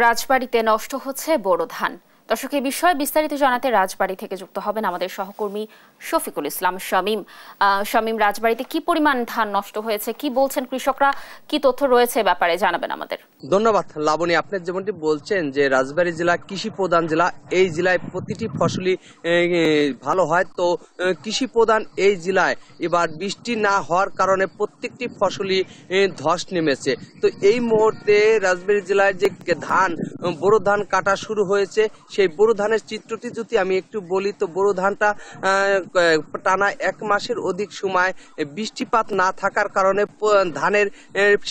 রাজবাড়িতে নষ্ট হচ্ছে বোরো ধান। দর্শক, এই বিষয়ে বিস্তারিত জানাতে রাজবাড়ি থেকে যুক্ত হবেন আমাদের সহকর্মী শফিকুল ইসলাম শামীম। শামীম, রাজবাড়িতে কি পরিমাণ ধান নষ্ট হয়েছে, কি বলছেন কৃষকরা, কি তথ্য রয়েছে ব্যাপারে জানাবেন আমাদের। ধন্যবাদ লাবণী। আপনি যেমনটি বলছেন যে রাজবাড়ী জেলা কৃষি প্রধান জেলা, এই জেলায় প্রতিটি ফসলই ভালো হয়। তো কৃষি প্রধান এই জেলায় এবার বৃষ্টি না হওয়ার কারণে প্রত্যেকটি ফসলই ধস নেমেছে। তো এই মুহূর্তে রাজবাড়ী জেলায় যে ধান, বোরো ধান কাটা শুরু হয়েছে, সেই বোরো ধানের চিত্রটি যদি আমি একটু বলি, তো বোরো ধানটা টানা 1 মাসের অধিক সময় বৃষ্টিপাত না থাকার কারণে ধানের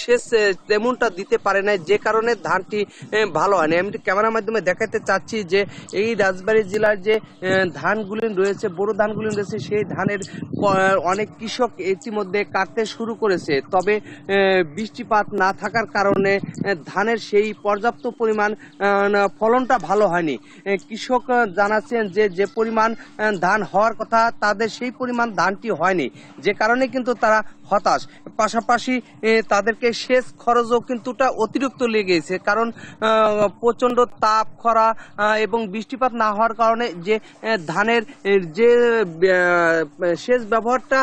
শেষ তেমনটা দিতে পারে না, যে কারণে ধানটি ভালো হয়নি। আমি ক্যামেরার মাধ্যমে দেখাতে চাচ্ছি যে এই রাজবাড়ী জেলার যে ধানগুলি রয়েছে, বোরো ধানগুলি রয়েছে, সেই ধানের অনেক কৃষক ইতিমধ্যে কাটতে শুরু করেছে। তবে বৃষ্টিপাত না থাকার কারণে ধানের সেই পর্যাপ্ত পরিমাণ ফলনটা ভালো হয়নি। কৃষক জানাচ্ছেন যে যে পরিমাণ ধান হওয়ার কথা তাদের সেই পরিমাণ ধানটি হয়নি, যে কারণে কিন্তু তারা হতাশ। পাশাপাশি তাদেরকে সেচ খরচও কিন্তুটা অতিরিক্ত লেগেছে, কারণ প্রচণ্ড তাপ, খরা এবং বৃষ্টিপাত না হওয়ার কারণে যে ধানের যে সেচ ব্যবহারটা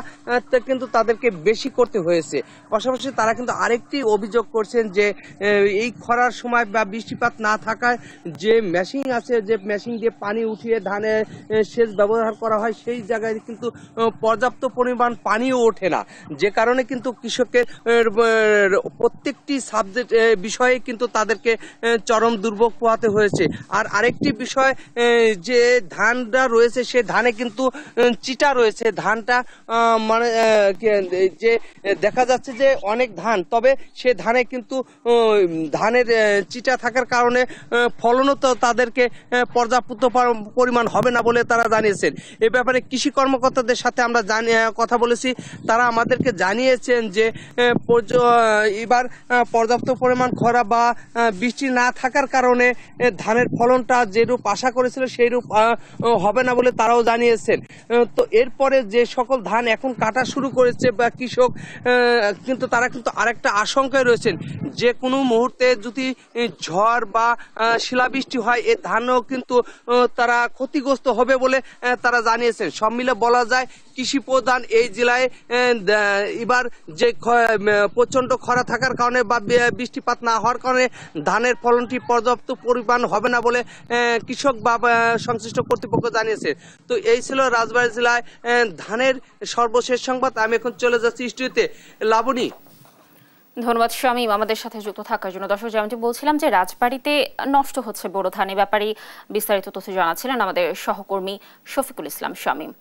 কিন্তু তাদেরকে বেশি করতে হয়েছে। পাশাপাশি তারা কিন্তু আরেকটি অভিযোগ করছেন যে এই খরার সময় বা বৃষ্টিপাত না থাকায় যে মেশিন আছে, যে মেশিন দিয়ে পানি উঠিয়ে ধানে সেচ ব্যবহার করা হয়, সেই জায়গায় কিন্তু পর্যাপ্ত পরিমাণ পানিও ওঠে না, যে কারণে কিন্তু কৃষকের প্রত্যেকটি সাবজেক্ট বিষয়ে কিন্তু তাদেরকে চরম দুর্ভোগ পোহাতে হয়েছে। আর আরেকটি বিষয়, যে ধানটা রয়েছে সে ধানে কিন্তু চিটা রয়েছে। ধানটা মানে যে দেখা যাচ্ছে যে অনেক ধান, তবে সে ধানে কিন্তু ধানের চিটা থাকার কারণে ফলনও তো তাদেরকে পর্যাপ্ত পরিমাণ হবে না বলে তারা জানিয়েছেন। এ ব্যাপারে কৃষি কর্মকর্তাদের সাথে আমরা কথা বলেছি। তারা আমাদেরকে জানিয়েছেন যে এবার পর্যাপ্ত পরিমাণ খরা বা বৃষ্টি না থাকার কারণে ধানের ফলনটা যেরূপ আশা করেছিল সেই রূপ হবে না বলে তারাও জানিয়েছেন। তো এরপরে যে সকল ধান এখন কাটা শুরু করেছে বা কৃষক, কিন্তু তারা কিন্তু আরেকটা আশঙ্কায় রয়েছেন, যে কোনো মুহূর্তে যদি ঝড় বা শিলাবৃষ্টি হয়, এ ধানও কিন্তু তারা ক্ষতিগ্রস্ত হবে বলে তারা জানিয়েছেন। সব মিলে বলা যায় কৃষি প্রধান এই জেলায় এবার যে প্রচণ্ড খরা থাকার কারণে বা বৃষ্টিপাত না হওয়ার কারণে ধানের ফলনটি পর্যাপ্ত পরিমাণ হবে না বলে কৃষক বা সংশ্লিষ্ট কর্তৃপক্ষ জানিয়েছে। তো এই ছিল রাজবাড়ী জেলায় ধানের সর্বশেষ সংবাদ। আমি এখন চলে যাচ্ছি স্টুডিওতে। লাবণী, ধন্যবাদ শামীম আমাদের সাথে যুক্ত থাকার জন্য। দর্শক, যেমনটি বলছিলাম যে রাজবাড়িতে নষ্ট হচ্ছে বোরো ধান, এ ব্যাপারে বিস্তারিত তথ্য জানাচ্ছিলেন আমাদের সহকর্মী শফিকুল ইসলাম শামীম।